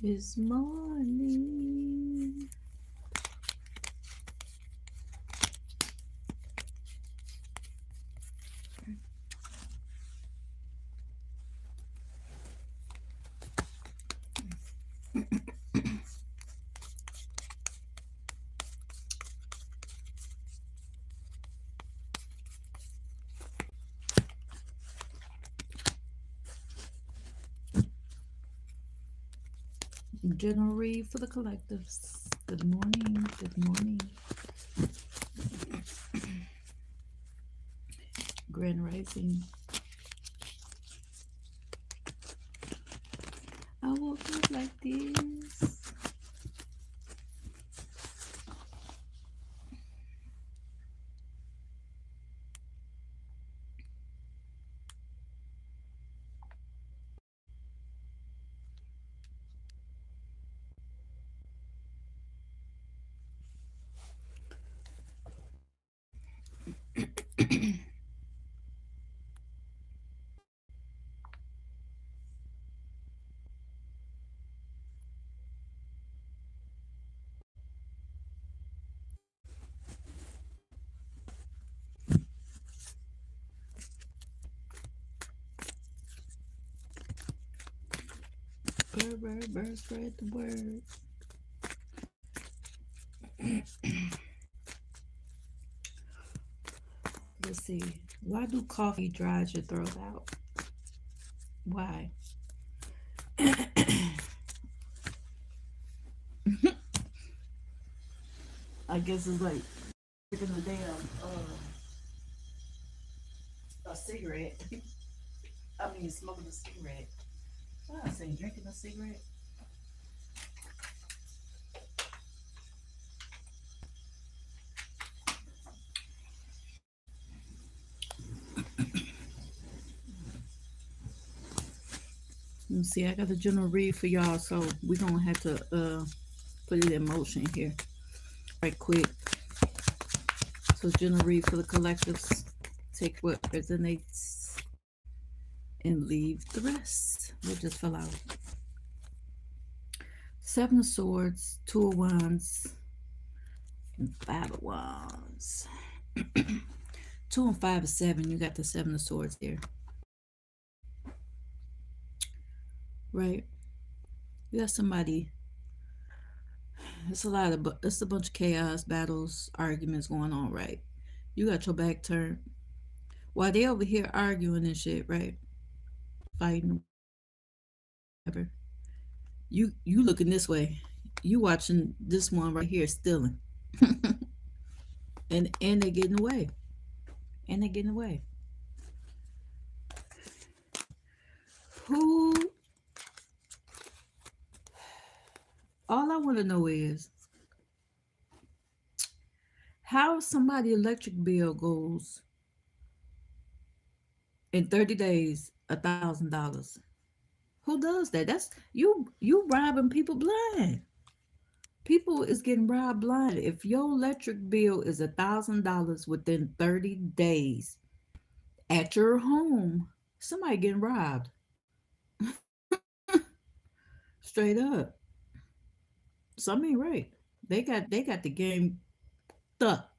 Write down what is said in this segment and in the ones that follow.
It's morning. General read for the collectives. Good morning. Good morning. Grand Rising. I woke up like this. Bird, bird, bird, spread the word. Let's see. Why do coffee dries your throat out? Why? I guess it's like taking a damn a cigarette. I mean, smoking a cigarette. What I say, drinking a cigarette? Let me see. I got a general read for y'all, so we're gonna have to put it in motion here right quick. So general read for the collectives. Take what resonates and leave the rest. We'll just fill out. Seven of Swords, Two of Wands, and Five of Wands. Two and five is seven. You got the Seven of Swords here. Right? You got somebody. It's a bunch of chaos, battles, arguments going on, right? You got your back turned. While they over here arguing and shit, right? Fighting, whatever. You looking this way. You watching this one right here stealing. And they're getting away. And they're getting away. Who all I want to know is how somebody electric bill goes in 30 days $1,000. Who does that? That's you robbing people blind. People is getting robbed blind. If your electric bill is $1,000 within 30 days at your home, somebody getting robbed. Straight up. Something ain't right. They got the game up.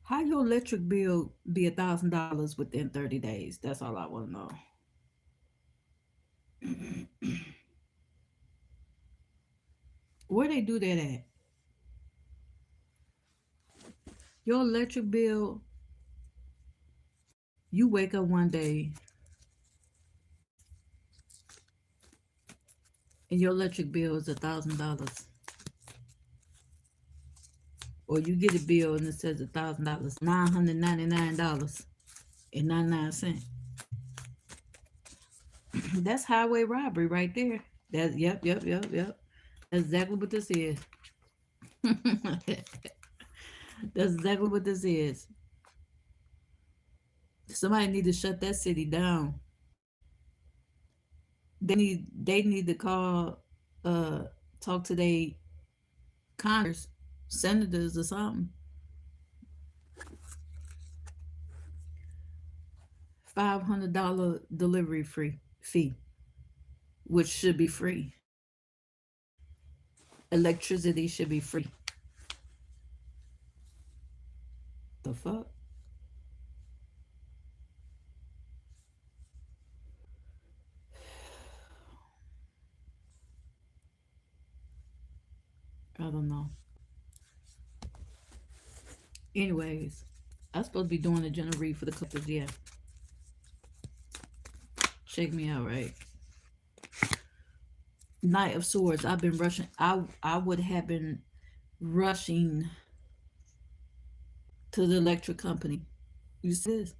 How your electric bill be $1,000 within 30 days? That's all I want to know. Where they do that at? Your electric bill, you wake up one day and your electric bill is $1,000. Or you get a bill and it says $1,000, $999.99. That's highway robbery right there. That's yep. That's exactly what this is. That's exactly what this is. Somebody need to shut that city down. They need to call uh talk to their Congress, senators or something. $500 delivery fee, which should be free. Electricity should be free. The fuck? I don't know. Anyways, I'm supposed to be doing a general read for the collectors. Yeah, check me out, right? Knight of Swords. I've been rushing. I would have been rushing to the electric company. You see this?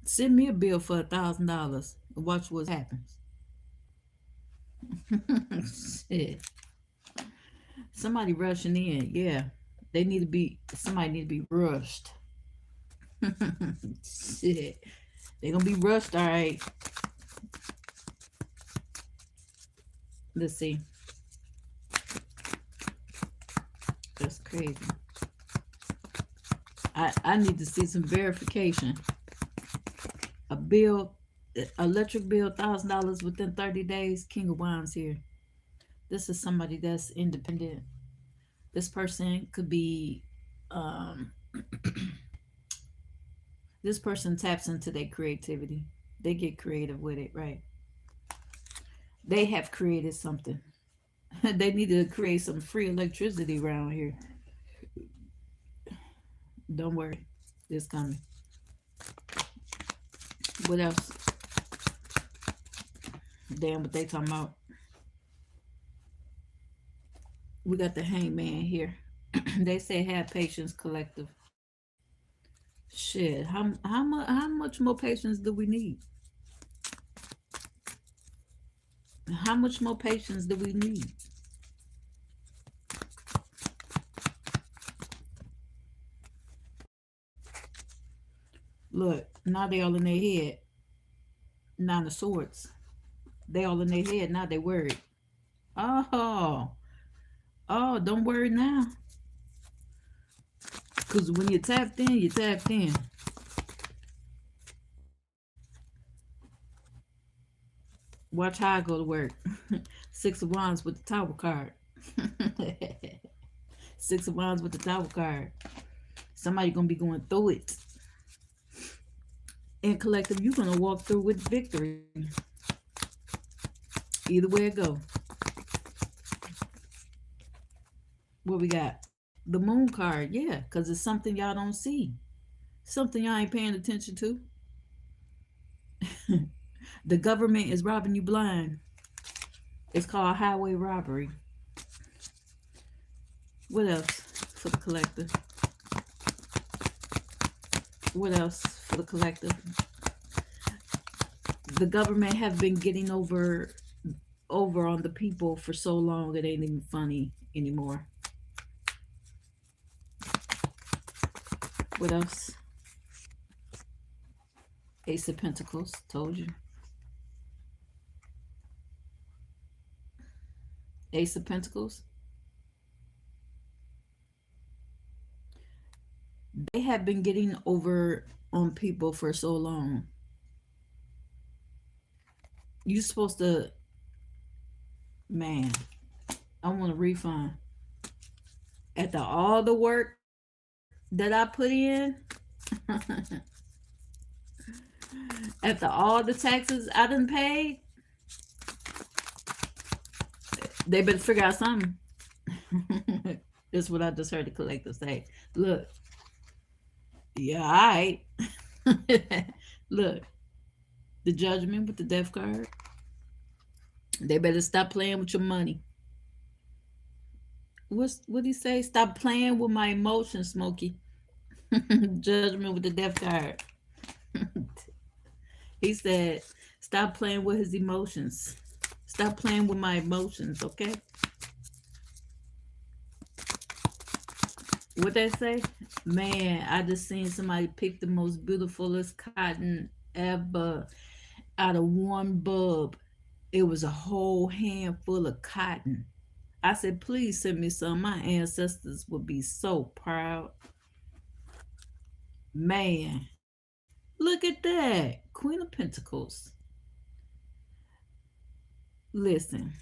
Send me a bill for $1,000 and watch what happens. Shit. Somebody rushing in. Yeah, they need to be. Somebody need to be rushed. Shit, they gonna be rushed. All right. Let's see. That's crazy. I need to see some verification. A bill, electric bill, $1,000 within 30 days. King of Wands here. This is somebody that's independent. This person could be, um, this person taps into their creativity. They get creative with it, right? They have created something. They need to create some free electricity around here. Don't worry, it's coming. What else? Damn, what they talking about? We got the hangman here. They say have patience, collective. Shit, how much more patience do we need? How much more patience do we need? Look, now they all in their head. Nine of Swords. They all in their head. Now they worried. Oh, oh, don't worry now. Cause when you tapped in, you tapped in. Watch how I go to work. Six of Wands with the Tower card. Six of Wands with the Tower card. Somebody gonna be going through it. And collective, you're gonna walk through with victory. Either way it go. What we got? The Moon card, yeah, because it's something y'all don't see. Something y'all ain't paying attention to. The government is robbing you blind. It's called highway robbery. What else for the collective? What else for the collective? The government have been getting over on the people for so long it ain't even funny anymore. What else? Ace of Pentacles, told you. Ace of Pentacles. They have been getting over on people for so long. You supposed to, man, I want a refund. After all the work that I put in, after all the taxes I done paid, they better figure out something. That's what I just heard the collector say. Look, yeah, all right. Look, the Judgment with the Death card. They better stop playing with your money. What he say? Stop playing with my emotions, Smokey. Judgment with the Death card. He said, stop playing with his emotions. Stop playing with my emotions, okay? What they say? Man, I just seen somebody pick the most beautifulest cotton ever out of one bulb. It was a whole handful of cotton. I said, please send me some. My ancestors would be so proud. Man, Look at that. Queen of Pentacles. Listen,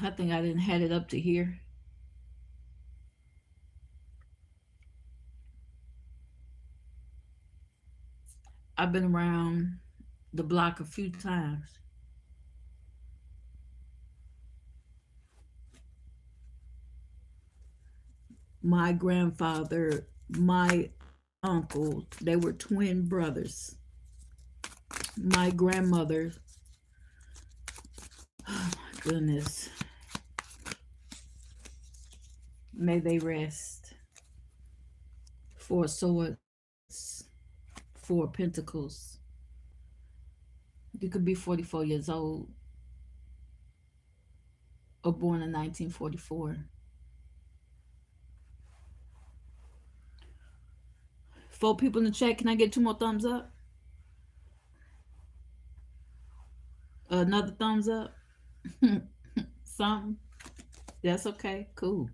I think I didn't had it up to here. I've been around the block a few times. My grandfather, my uncle, they were twin brothers. My grandmother, oh my goodness, may they rest. Four swords, four pentacles. You could be 44 years old or born in 1944. Four people in the chat. Can I get two more thumbs up? Another thumbs up? Something? That's okay. Cool.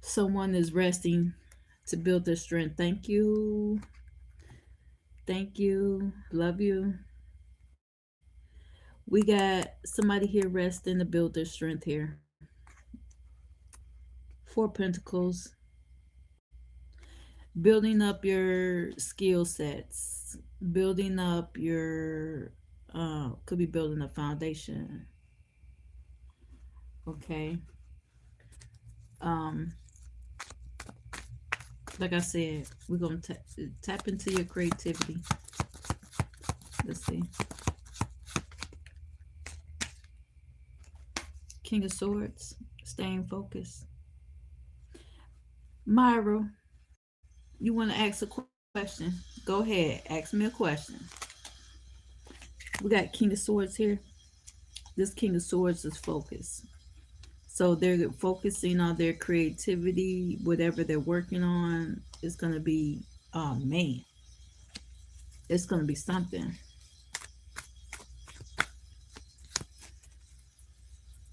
Someone is resting to build their strength. Thank you. Thank you. Love you. We got somebody here resting to build their strength here. Four Pentacles. Building up your skill sets. Building up your, could be building a foundation. Okay. Um, like I said, we're going to tap into your creativity. Let's see. King of Swords, staying focused. Myra, you want to ask a question? Go ahead, ask me a question. We got King of Swords here. This King of Swords is focused. So they're focusing on their creativity, whatever they're working on is going to be, oh man, it's going to be something.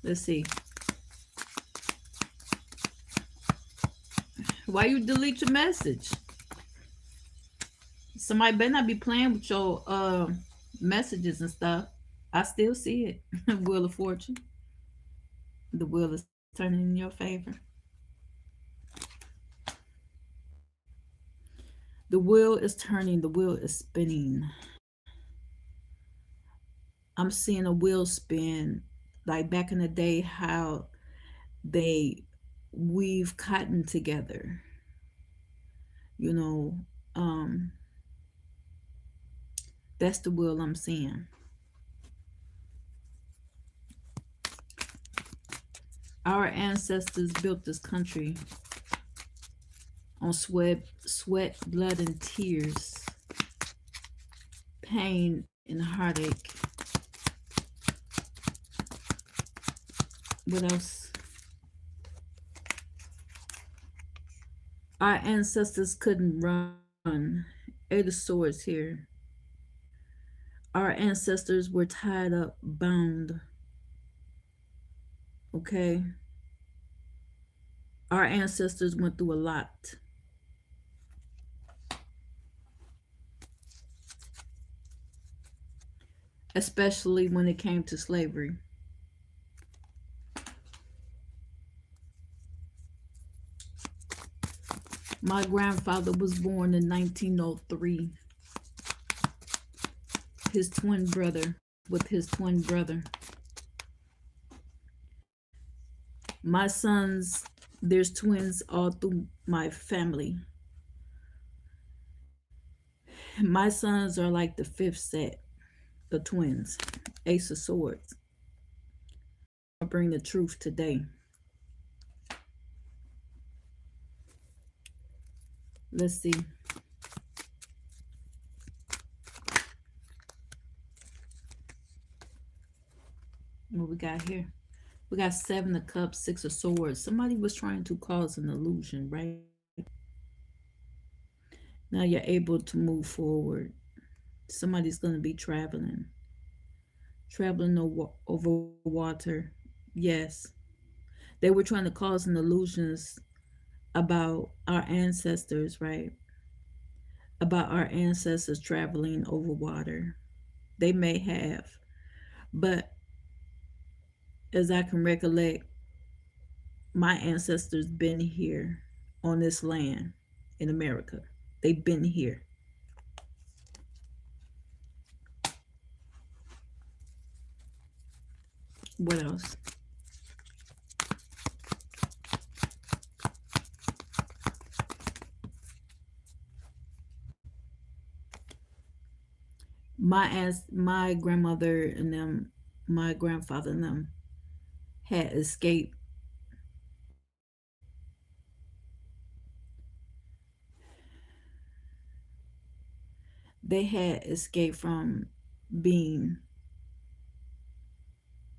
Let's see. Why you delete your message? Somebody better not be playing with your messages and stuff. I still see it. Wheel of Fortune. The wheel is turning in your favor. The wheel is turning. The wheel is spinning. I'm seeing a wheel spin like back in the day how they weave cotton together. You know, um, that's the wheel I'm seeing. Our ancestors built this country on sweat, blood, and tears, pain, and heartache. What else? Our ancestors couldn't run. Eight of Swords here. Our ancestors were tied up, bound. Okay? Our ancestors went through a lot, especially when it came to slavery. My grandfather was born in 1903. His twin brother, with his twin brother. My sons, there's twins all through my family. My sons are like the fifth set, the twins. Ace of Swords. I'll bring the truth today. Let's see. What we got here? We got Seven of Cups, Six of Swords. Somebody was trying to cause an illusion, right? Now you're able to move forward. Somebody's going to be traveling over water. Yes. They were trying to cause an illusions about our ancestors, right? About our ancestors traveling over water. They may have, but as I can recollect, my ancestors been here on this land in America. They've been here. What else? My grandmother and them, my grandfather and them had escaped. They had escaped from being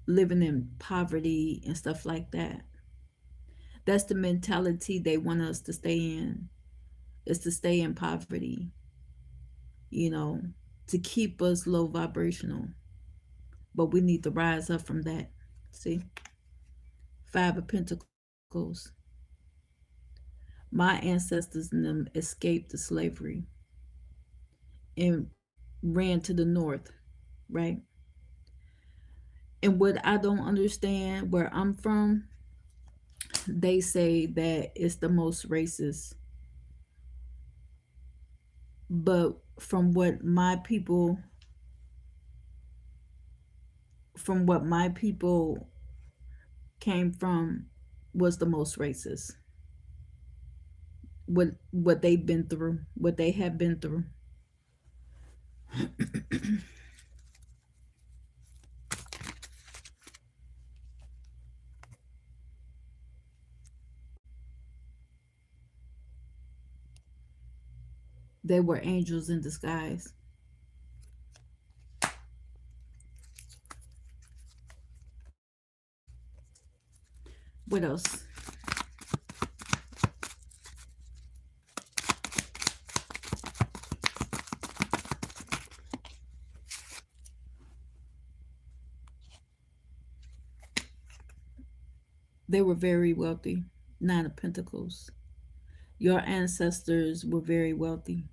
living in poverty and stuff like that. That's the mentality they want us to stay in. Is to stay in poverty, you know, to keep us low vibrational. But we need to rise up from that. See, Five of Pentacles. My ancestors and them escaped the slavery and ran to the north, right? And what I don't understand, where I'm from, they say that it's the most racist. But from what my people came from, was the most racist. What they've been through, what they have been through. They were angels in disguise. What else? They were very wealthy. Nine of Pentacles. Your ancestors were very wealthy.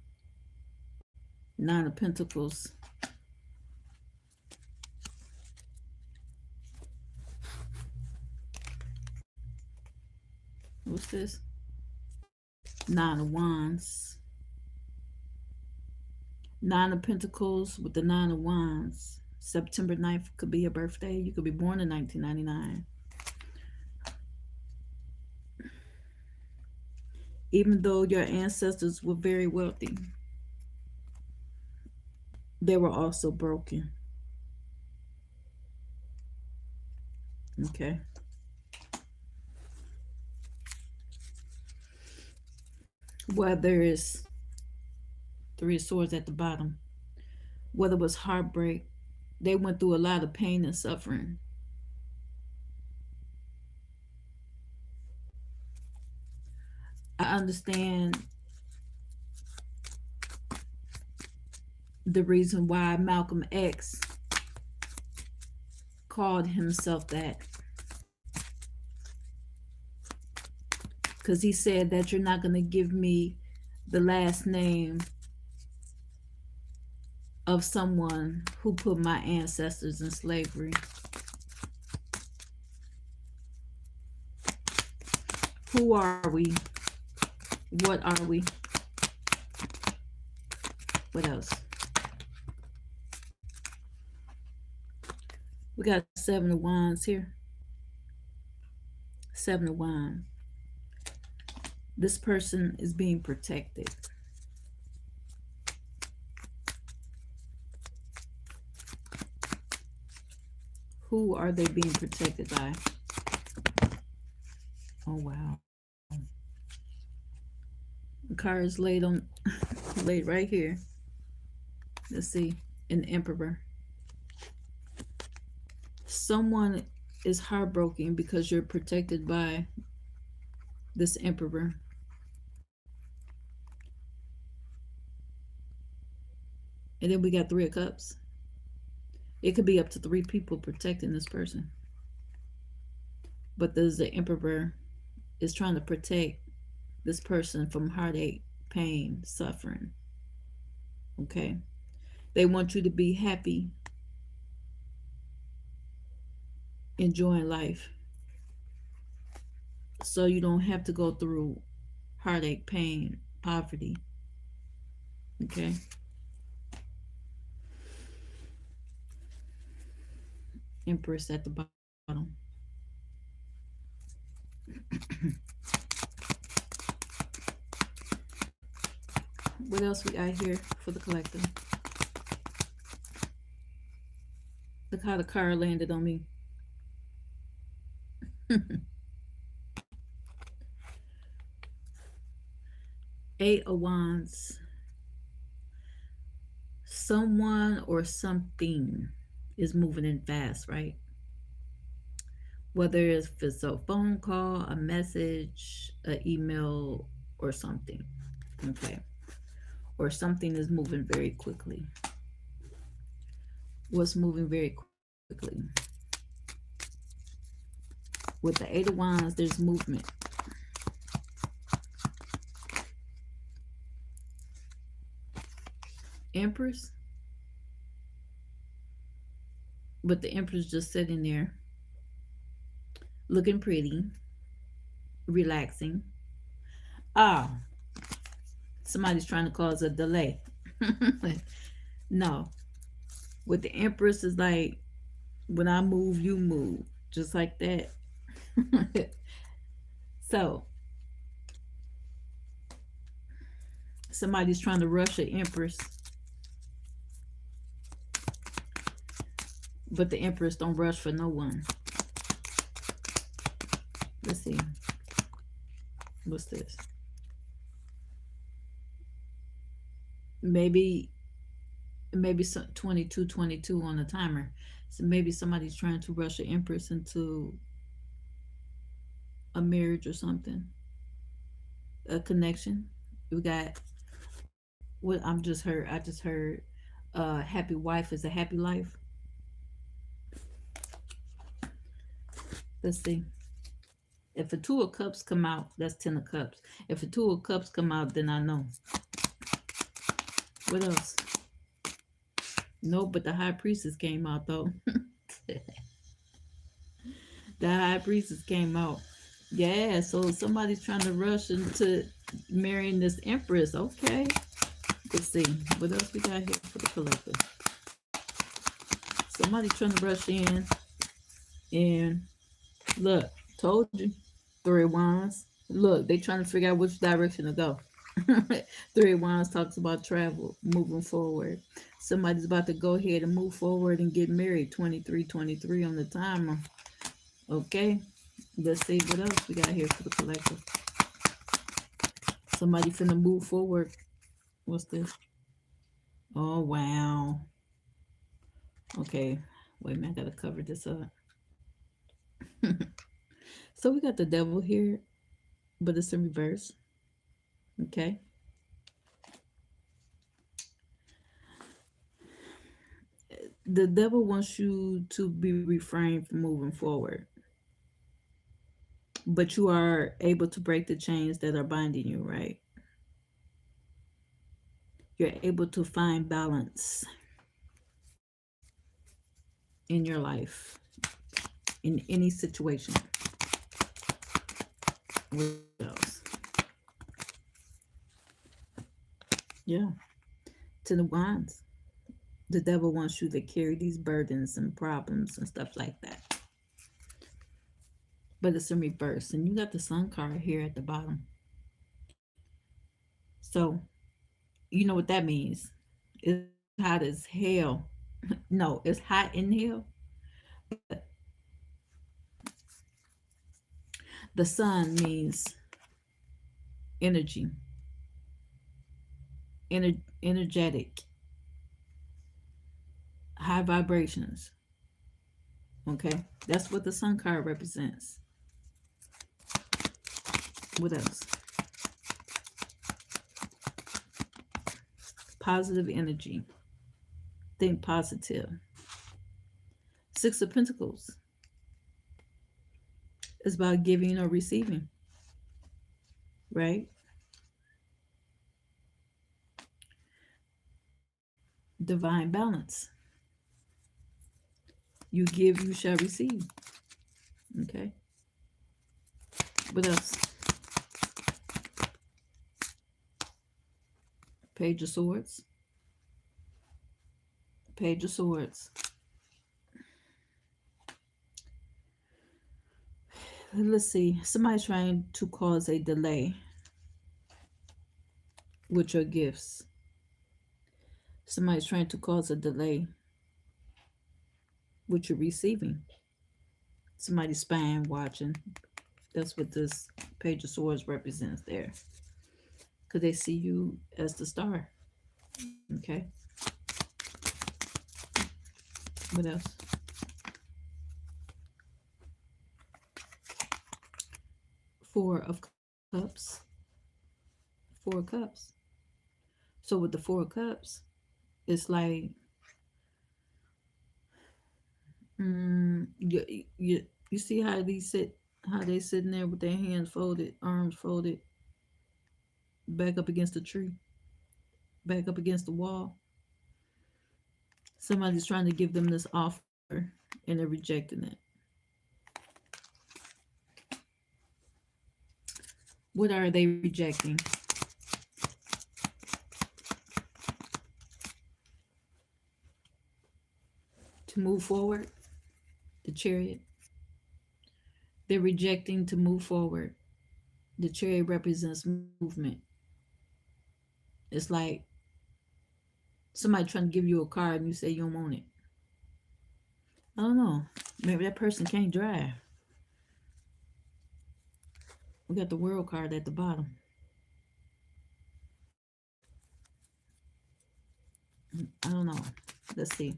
Nine of Pentacles. What's this? Nine of Wands. Nine of Pentacles with the Nine of Wands. September 9th could be your birthday. You could be born in 1999. Even though your ancestors were very wealthy, they were also broken. Okay. Whether it's Three of Swords at the bottom, whether it was heartbreak, they went through a lot of pain and suffering. I understand the reason why Malcolm X called himself that, because he said that you're not going to give me the last name of someone who put my ancestors in slavery. Who are we? What are we? What else? We got Seven of Wands here. Seven of Wands. This person is being protected. Who are they being protected by? Oh wow. The card is laid on laid right here. Let's see. An Emperor. Someone is heartbroken because you're protected by this Emperor. And then we got Three of Cups. It could be up to three people protecting this person. But there's the emperor is trying to protect this person from heartache, pain, suffering. Okay, they want you to be happy, enjoying life, so you don't have to go through heartache, pain, poverty. Okay, empress at the bottom. What else we got here for the collector? Look how the car landed on me. Eight of Wands. Someone or something is moving in fast, right? Whether it's a phone call, a message, an email, or something. Okay. Or something is moving very quickly. What's moving very quickly? With the Eight of Wands, there's movement. Empress, but the Empress just sitting there looking pretty, relaxing. Ah, somebody's trying to cause a delay. No, with the Empress is like, when I move, you move, just like that. So somebody's trying to rush an Empress, but the Empress don't rush for no one. Let's see. What's this? Maybe some 22 on the timer. So maybe somebody's trying to rush an Empress into a marriage or something, a connection. We got what I just heard happy wife is a happy life. Let's see. If a two of cups come out, that's 10 of cups. If a two of cups come out, then I know. What else? Nope, but the high priestess came out though. The high priestess came out. Yeah, so somebody's trying to rush into marrying this empress. Okay. Let's see. What else we got here for the collector? Somebody trying to rush in. And look, told you. Three of Wands. Look, they trying to figure out which direction to go. Three of Wands talks about travel, moving forward. Somebody's about to go ahead and move forward and get married. 23 on the timer. Okay. Let's see what else we got here for the collective. Somebody finna move forward. What's this? Oh, wow. Okay. Wait a minute. I gotta cover this up. So we got the devil here, but it's in reverse. Okay. The devil wants you to be refrained from moving forward, but you are able to break the chains that are binding you, right? You're able to find balance in your life, in any situation. What else? Yeah. To the wands. The devil wants you to carry these burdens and problems and stuff like that. But it's in reverse. And you got the sun card here at the bottom. So, you know what that means. It's hot as hell. No, it's hot in hell. But the sun means energy, energetic, high vibrations. Okay, that's what the sun card represents. What else? Positive energy. Think positive. Six of Pentacles. It's about giving or receiving, right? Divine balance. You give, you shall receive. Okay. What else? Page of Swords. Page of Swords. Let's see. Somebody's trying to cause a delay with your gifts. Somebody's trying to cause a delay with your receiving. Somebody's spying, watching. That's what this Page of Swords represents there. Because they see you as the star. Okay. What else? Four of Cups. Four of Cups. So with the Four of Cups, it's like you see how these sit, how they sitting there with their hands folded, arms folded, back up against the tree, back up against the wall. Somebody's trying to give them this offer and they're rejecting it. What are they rejecting? To move forward, the Chariot. They're rejecting to move forward. The Chariot represents movement. It's like somebody trying to give you a car and you say you don't want it. I don't know. Maybe that person can't drive. We got the world card at the bottom. I don't know. Let's see.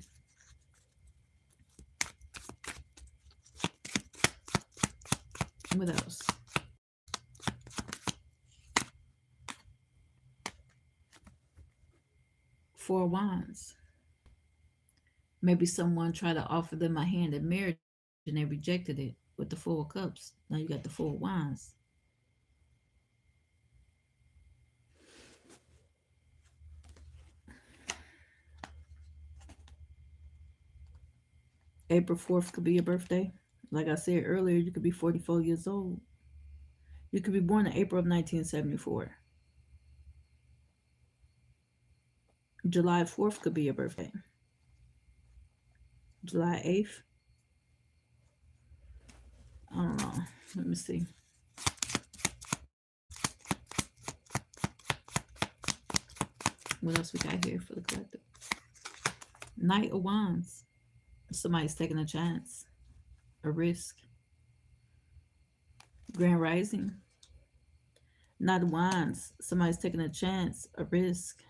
What else? Four Wands. Maybe someone tried to offer them a hand in marriage and they rejected it with the Four of Cups. Now you got the Four Wands. April 4th could be your birthday. Like I said earlier, you could be 44 years old. You could be born in April of 1974. July 4th could be your birthday. July 8th. I don't know. Let me see. What else we got here for the collective? Knight of Wands. Somebody's taking a chance, a risk. Grand Rising. Knight of Wands. Somebody's taking a chance, a risk.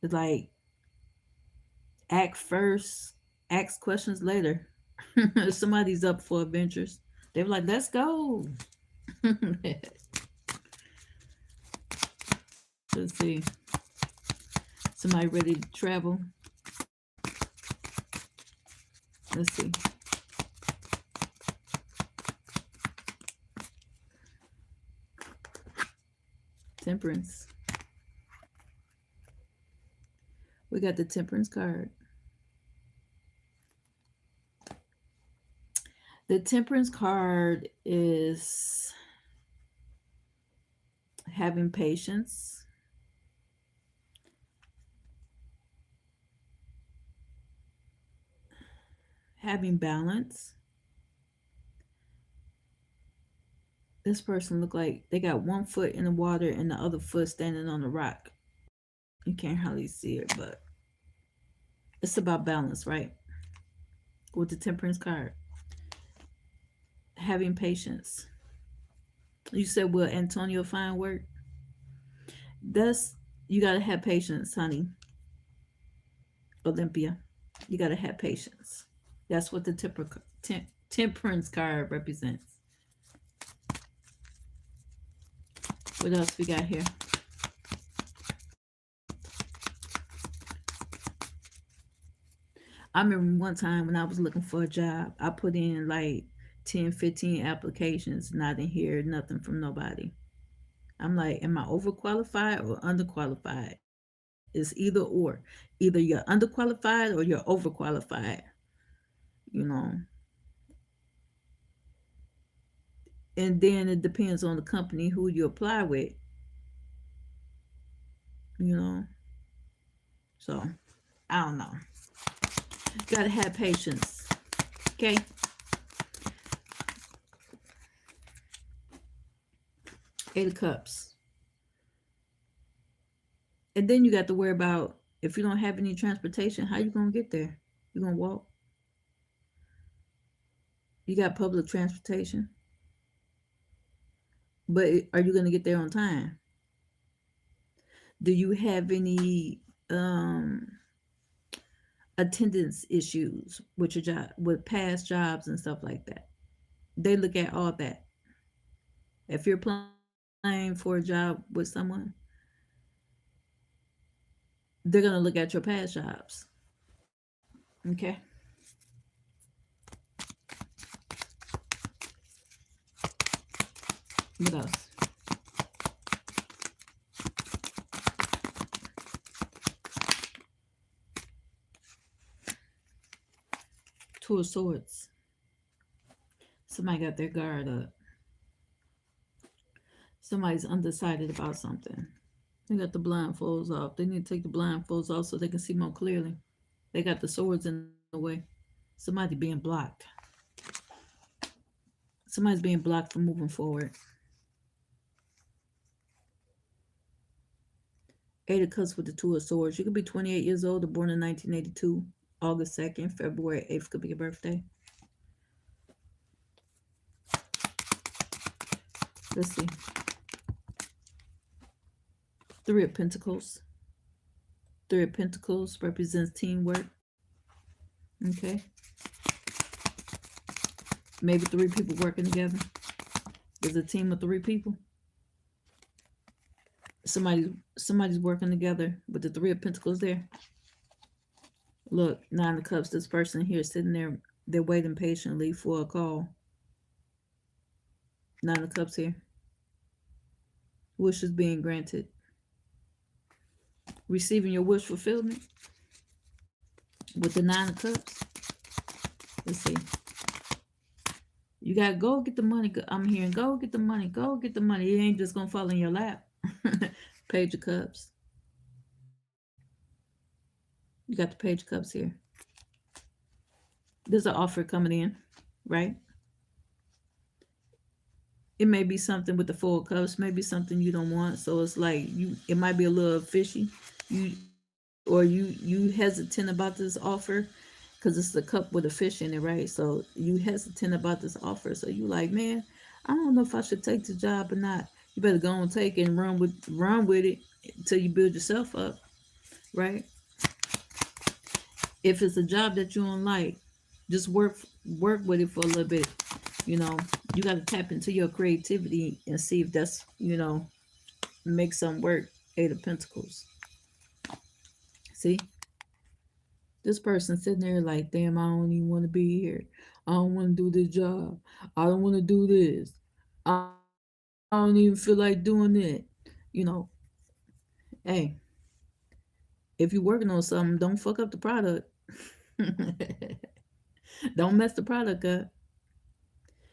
It's like act first, ask questions later. Somebody's up for adventures. They were like, let's go. Let's see. Somebody ready to travel. Let's see. Temperance. We got the Temperance card. The Temperance card is having patience, having balance. This person look like they got one foot in the water and the other foot standing on the rock. You can't hardly see it, but it's about balance, right? With the Temperance card. Having patience. You said, will Antonio find work? That's, you got to have patience, honey. Olympia. You got to have patience. That's what the Temperance card represents. What else we got here? I remember one time when I was looking for a job, I put in like 10, 15 applications and I didn't hear nothing from nobody. I'm like, am I overqualified or underqualified? It's either or. Either you're underqualified or you're overqualified, you know. And then it depends on the company who you apply with, you know. So I don't know. Gotta have patience. Okay. 8 of Cups. And then you got to worry about if you don't have any transportation, how you gonna get there? You gonna walk? You got public transportation, but are you gonna get there on time? Do you have any um, attendance issues with your job, with past jobs and stuff like that? They look at all that. If you're applying for a job with someone, they're gonna look at your past jobs. Okay. What else? Two of Swords. Somebody got their guard up. Somebody's undecided about something. They got the blindfolds off. They need to take the blindfolds off so they can see more clearly. They got the swords in the way. Somebody being blocked. Somebody's being blocked from moving forward. 8 of Cups with the Two of Swords. You could be 28 years old or born in 1982. August 2nd, February 8th could be your birthday. Let's see. 3 of Pentacles. 3 of Pentacles represents teamwork. Okay. Maybe 3 people working together. There's a team of 3 people. Somebody's working together with the 3 of Pentacles there. Look, 9 of Cups. This person here sitting there, they're waiting patiently for a call. 9 of Cups here. Wishes being granted. Receiving your wish fulfillment with the 9 of Cups. Let's see. You gotta go get the money. I'm hearing go get the money. Go get the money. It ain't just gonna fall in your lap. Page of Cups. You got the Page of Cups here. There's an offer coming in, right? It may be something with the 4 of Cups, maybe something you don't want. So it's like you, it might be a little fishy. You hesitant about this offer because it's the cup with a fish in it, right? So you hesitant about this offer. So you like, man, I don't know if I should take the job or not. You better go and take it and run with it until you build yourself up, right? If it's a job that you don't like, just work with it for a little bit. You know, you got to tap into your creativity and see if that's, make some work. 8 of Pentacles. See, this person sitting there like, damn, I don't even want to be here. I don't want to do this job. I don't want to do this. I don't even feel like doing it. You know, hey, if you're working on something, don't fuck up the product. Don't mess the product up.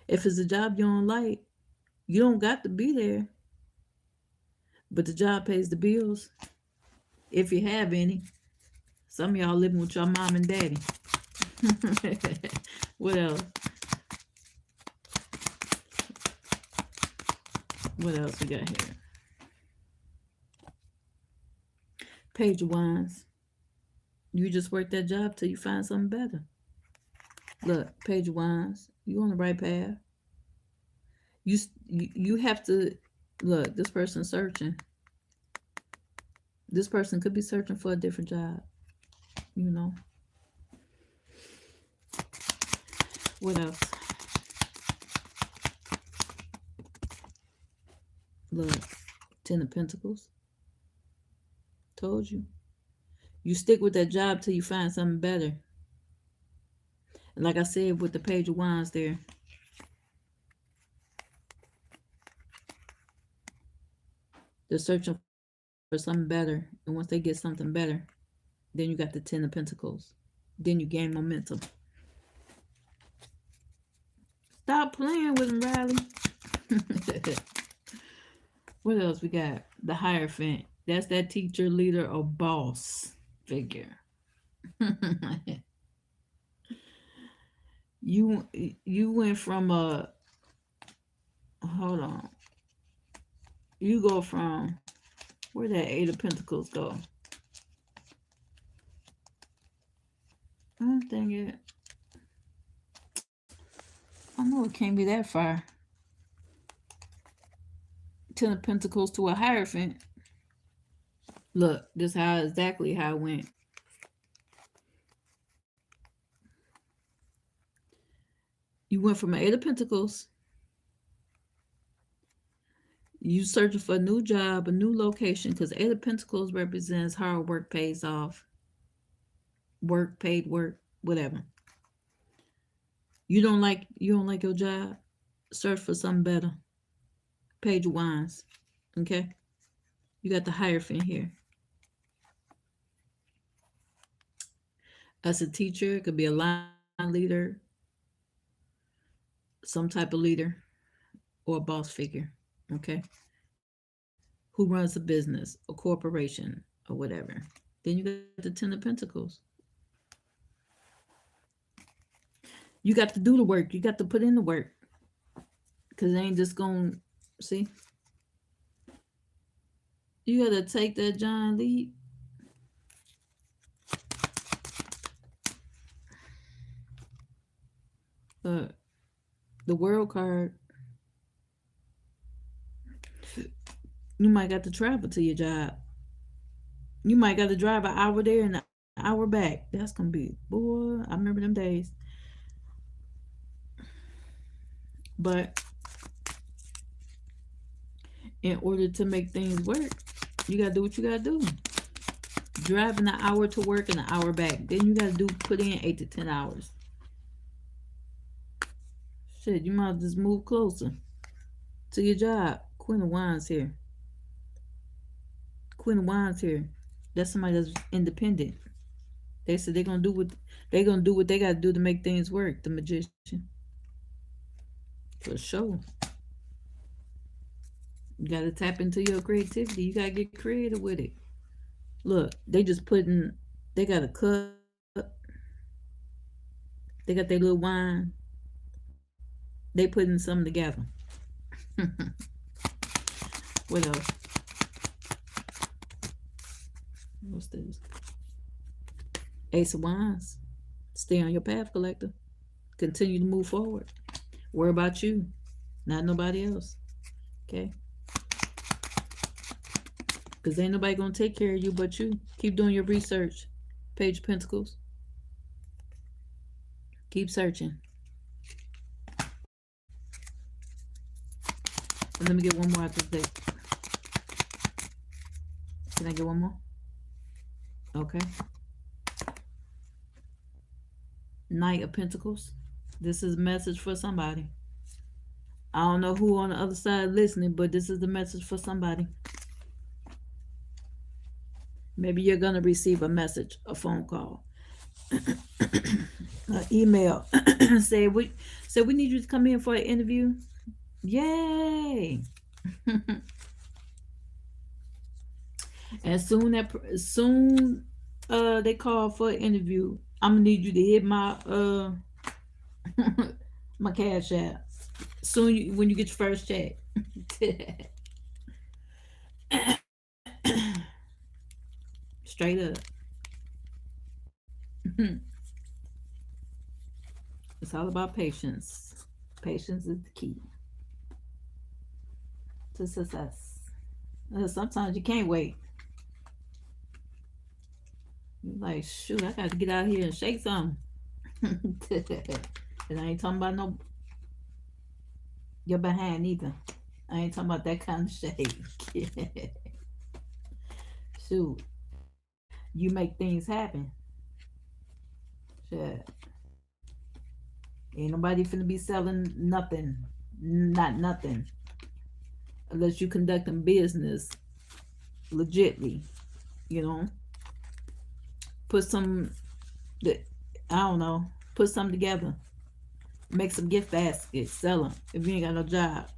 If it's a job you don't like, you don't got to be there, but the job pays the bills if you have any. Some of y'all living with your mom and daddy. What else? What else we got here? Page of Wands. You just work that job till you find something better. Look, Page of Wands. You on the right path. You have to look. This person searching. This person could be searching for a different job. You know. What else? Look, 10 of Pentacles. Told you. You stick with that job till you find something better. Like I said with the Page of Wands there, they're searching for something better. And once they get something better, then you got the Ten of Pentacles. Then you gain momentum. Stop playing with him, Riley. What else we got? The Hierophant. That's that teacher, leader, or boss figure. you you went from a hold on. You go from where that Eight of Pentacles go? Oh dang it. I know it can't be that far. Ten of Pentacles to a Hierophant. Look, this how exactly how it went. You went from an Eight of Pentacles. You searching for a new job, a new location, because Eight of Pentacles represents hard work pays off. Work, paid work, whatever. You don't like your job? Search for something better. Page of Wands. Okay? You got the Hierophant here. As a teacher, it could be a line leader, some type of leader, or a boss figure. Okay? Who runs a business, a corporation, or whatever. Then you got the Ten of Pentacles. You got to do the work. You got to put in the work. Because it ain't just going to, see? You got to take that giant leap. But the World card, you might got to travel to your job. You might got to drive an hour there and an hour back. That's going to be, boy, I remember them days. But in order to make things work, you got to do what you got to do. Driving an hour to work and an hour back. Then you got to put in 8 to 10 hours. Shit, you might just move closer to your job. Queen of Wands here. Queen of Wands here. That's somebody that's independent. They said they're gonna do what they gotta do to make things work. The Magician. For sure. You gotta tap into your creativity. You gotta get creative with it. Look, they got a cup. They got their little wine. They putting something together. What else? What's this? Ace of Wands. Stay on your path, collector. Continue to move forward. Worry about you, not nobody else. Okay? Because ain't nobody going to take care of you but you. Keep doing your research. Page of Pentacles. Keep searching. And let me get one more out this deck. Can I get one more? Okay. Knight of Pentacles. This is a message for somebody. I don't know who on the other side listening, but this is the message for somebody. Maybe you're going to receive a message, a phone call, an email. say we need you to come in for an interview. Yay! As soon they call for an interview, I'm gonna need you to hit my my cash app soon when you get your first check. Straight up. It's all about patience. Patience is the key to success. Sometimes you can't wait. You're like, shoot, I got to get out here and shake something. And I ain't talking about no your behind either. I ain't talking about that kind of shake. Shoot, you make things happen. Shit. Ain't nobody finna be selling nothing, not nothing, unless you conducting business legitly. You know, put some that I don't know, put something together, make some gift baskets, sell them. If you ain't got no job,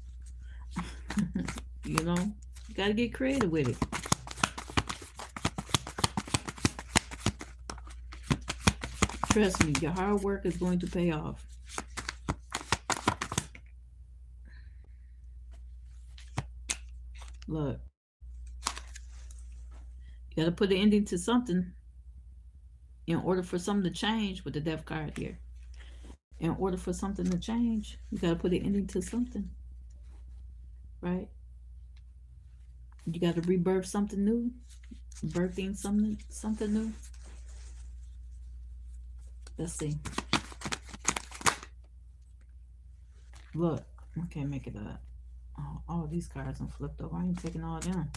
you know, you gotta get creative with it. Trust me, your hard work is going to pay off. Look, you gotta put an ending to something in order for something to change with the death card here. In order for something to change, you gotta put an ending to something, right? You gotta rebirth something new, birthing something new. Let's see. Look, I can't make it up. Oh, all these cards I'm flipped over. I ain't taking all them.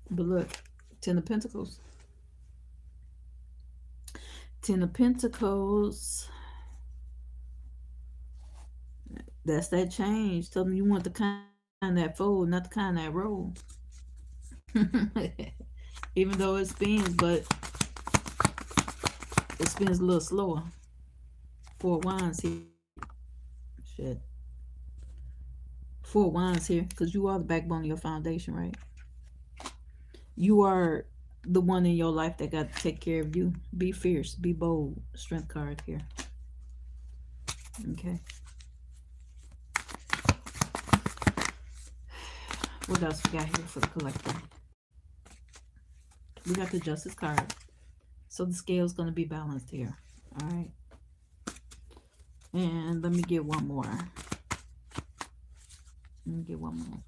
But look, Ten of Pentacles. Ten of Pentacles. That's that change. Tell them you want the kind that fold, not the kind that roll. Even though it spins, but it spins a little slower. Four wands here. Shit. Four wands here, because you are the backbone of your foundation, right? You are the one in your life that got to take care of you. Be fierce, be bold. Strength card here. Okay. What else we got here for the collector? We got the Justice card. So the scale's going to be balanced here. All right. And let me get one more. Let me get one more.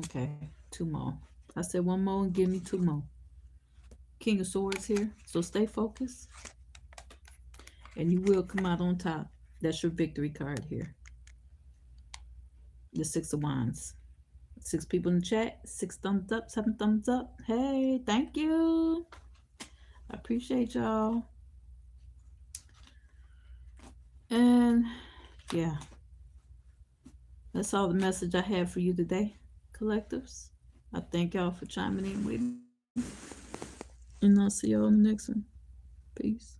Okay, two more. I said one more and give me two more. King of Swords here. So stay focused. And you will come out on top. That's your victory card here. The Six of Wands. 6 people in the chat. 6 thumbs up, 7 thumbs up. Hey, thank you. I appreciate y'all. And yeah, that's all the message I have for you today, collectives. I thank y'all for chiming in with me. And I'll see y'all in the next one. Peace.